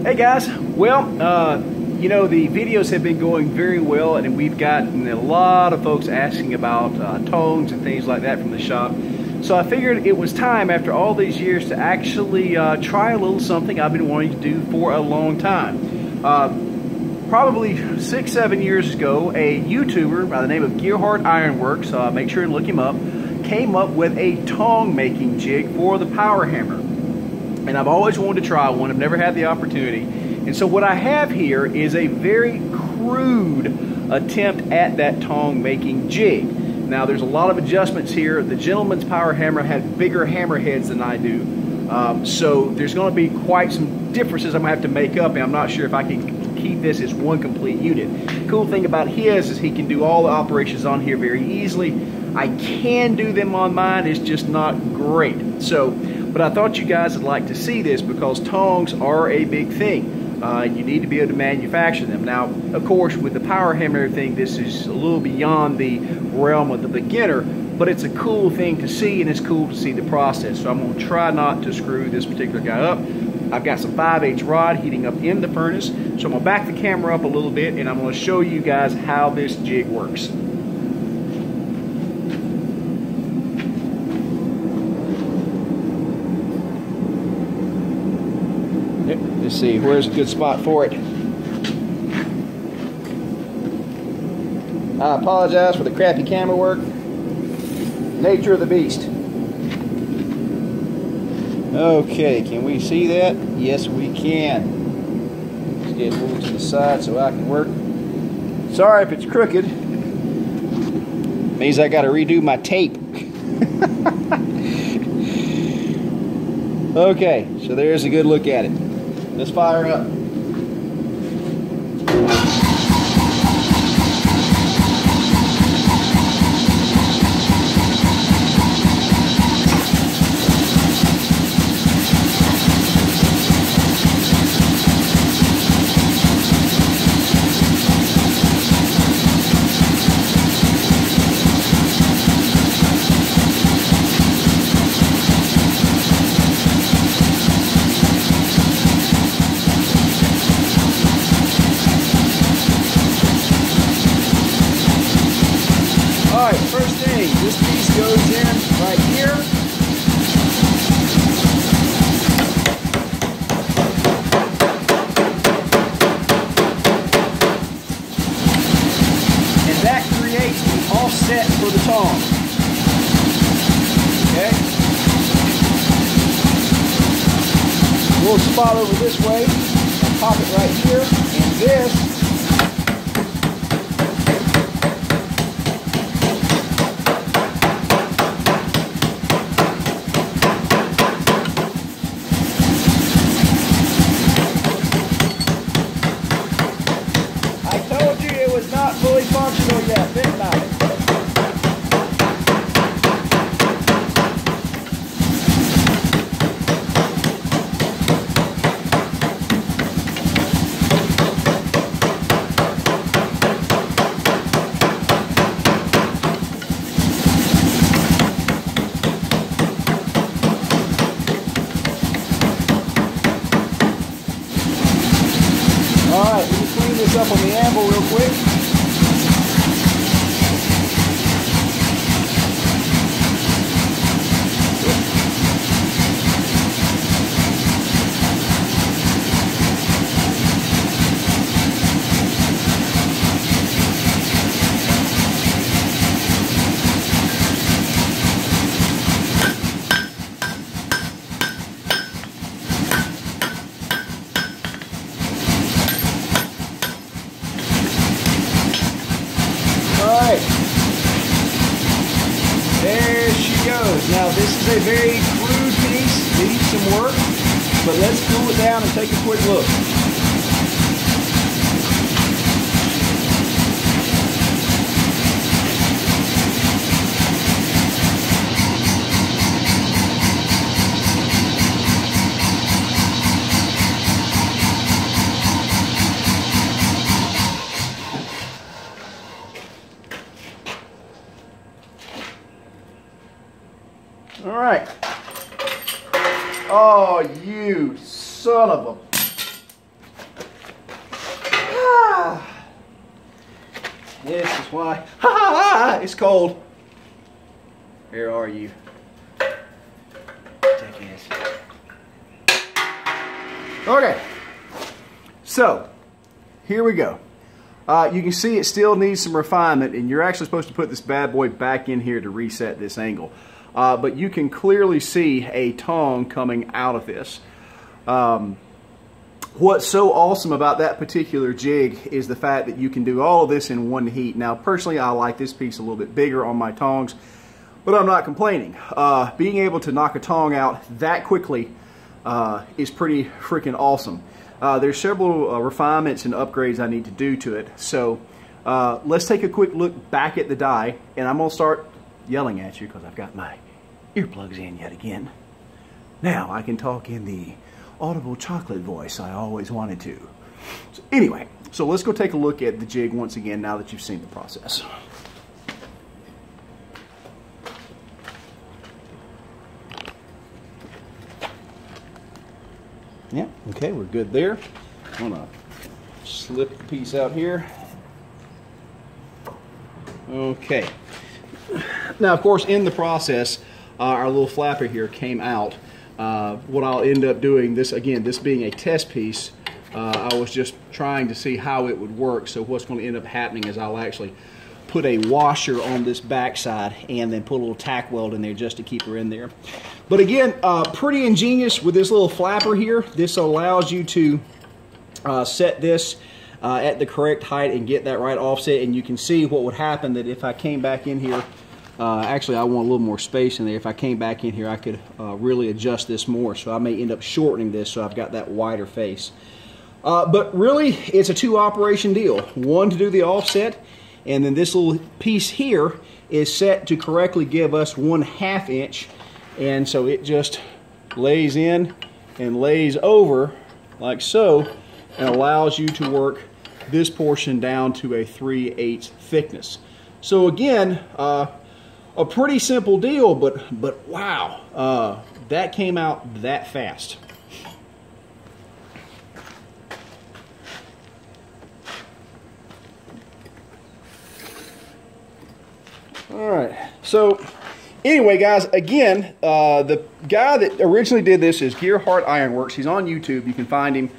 Hey guys, well, you know, the videos have been going very well, and we've gotten a lot of folks asking about tongs and things like that from the shop. So I figured it was time, after all these years, to actually try a little something I've been wanting to do for a long time. Probably 6-7 years ago, a YouTuber by the name of Gearheart Ironworks, make sure and look him up, came up with a tong making jig for the power hammer. And I've always wanted to try one. I've never had the opportunity. And so what I have here is a very crude attempt at that tong making jig. Now there's a lot of adjustments here. The gentleman's power hammer had bigger hammer heads than I do. So there's going to be quite some differences I'm going to have to make up, and I'm not sure if I can keep this as one complete unit. Cool thing about his is he can do all the operations on here very easily. I can do them on mine, it's just not great. So, but I thought you guys would like to see this because tongs are a big thing. You need to be able to manufacture them. Now, of course, with the power hammer and everything, this is a little beyond the realm of the beginner, but it's a cool thing to see, and it's cool to see the process. So I'm going to try not to screw this particular guy up. I've got some 5/8 rod heating up in the furnace, so I'm going to back the camera up a little bit, and I'm going to show you guys how this jig works. Let's see, where's a good spot for it? I apologize for the crappy camera work. Nature of the beast. Okay, can we see that? Yes, we can. Let's get a little to the side so I can work. Sorry if it's crooked. Means I got to redo my tape. Okay, so there's a good look at it. Let's fire up. Alright, first thing, this piece goes in right here. And that creates the offset for the tong. Okay? We'll spot over this way and pop it right here. And this not fully functional yet, think about it. Alright, let me clean this up on the anvil real quick. Alright, there she goes. Now this is a very crude piece, needs some work, but let's cool it down and take a quick look. All right. Oh, you son of a... This is why it's cold. Where are you? Take this. Okay, so here we go. You can see it still needs some refinement, and you're actually supposed to put this bad boy back in here to reset this angle. But you can clearly see a tong coming out of this. What's so awesome about that particular jig is the fact that you can do all of this in one heat. Now, personally, I like this piece a little bit bigger on my tongs, but I'm not complaining. Being able to knock a tong out that quickly is pretty freaking awesome. There's several refinements and upgrades I need to do to it. So let's take a quick look back at the die, and I'm going to start yelling at you because I've got my earplugs in yet again. Now I can talk in the audible chocolate voice I always wanted to. So anyway, so let's go take a look at the jig once again now that you've seen the process. Yeah, okay, we're good there. I'm gonna slip the piece out here. Okay. Now, of course, in the process, our little flapper here came out. What I'll end up doing, this being a test piece, I was just trying to see how it would work. So what's going to end up happening is I'll actually put a washer on this backside and then put a little tack weld in there just to keep her in there. But again, pretty ingenious with this little flapper here. This allows you to set this at the correct height and get that right offset. And you can see what would happen that if I came back in here, actually I want a little more space in there. If I came back in here, I could really adjust this more. So I may end up shortening this so I've got that wider face. But really, it's a two-operation deal. One to do the offset, and then this little piece here is set to correctly give us 1/2 inch. And so it just lays in and lays over like so and allows you to work this portion down to a 3/8 thickness. So again, a pretty simple deal, but wow, that came out that fast. All right, so anyway, guys, again, the guy that originally did this is Gearheart Ironworks. He's on YouTube. You can find him.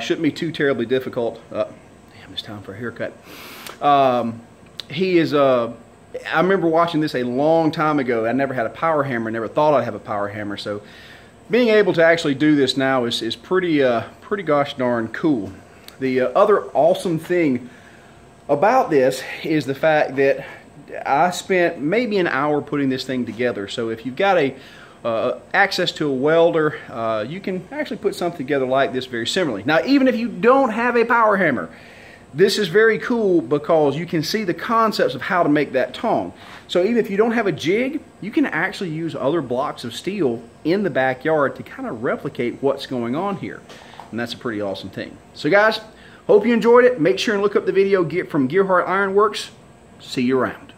Shouldn't be too terribly difficult. Damn, it's time for a haircut. He is I remember watching this a long time ago. I never had a power hammer. Never thought I'd have a power hammer. So being able to actually do this now is pretty gosh darn cool. The other awesome thing about this is the fact that I spent maybe an hour putting this thing together. So if you've got access to a welder, you can actually put something together like this very similarly. Now, even if you don't have a power hammer, this is very cool because you can see the concepts of how to make that tong. So even if you don't have a jig, you can actually use other blocks of steel in the backyard to kind of replicate what's going on here. And that's a pretty awesome thing. So guys, hope you enjoyed it. Make sure and look up the video from Gearheart Ironworks. See you around.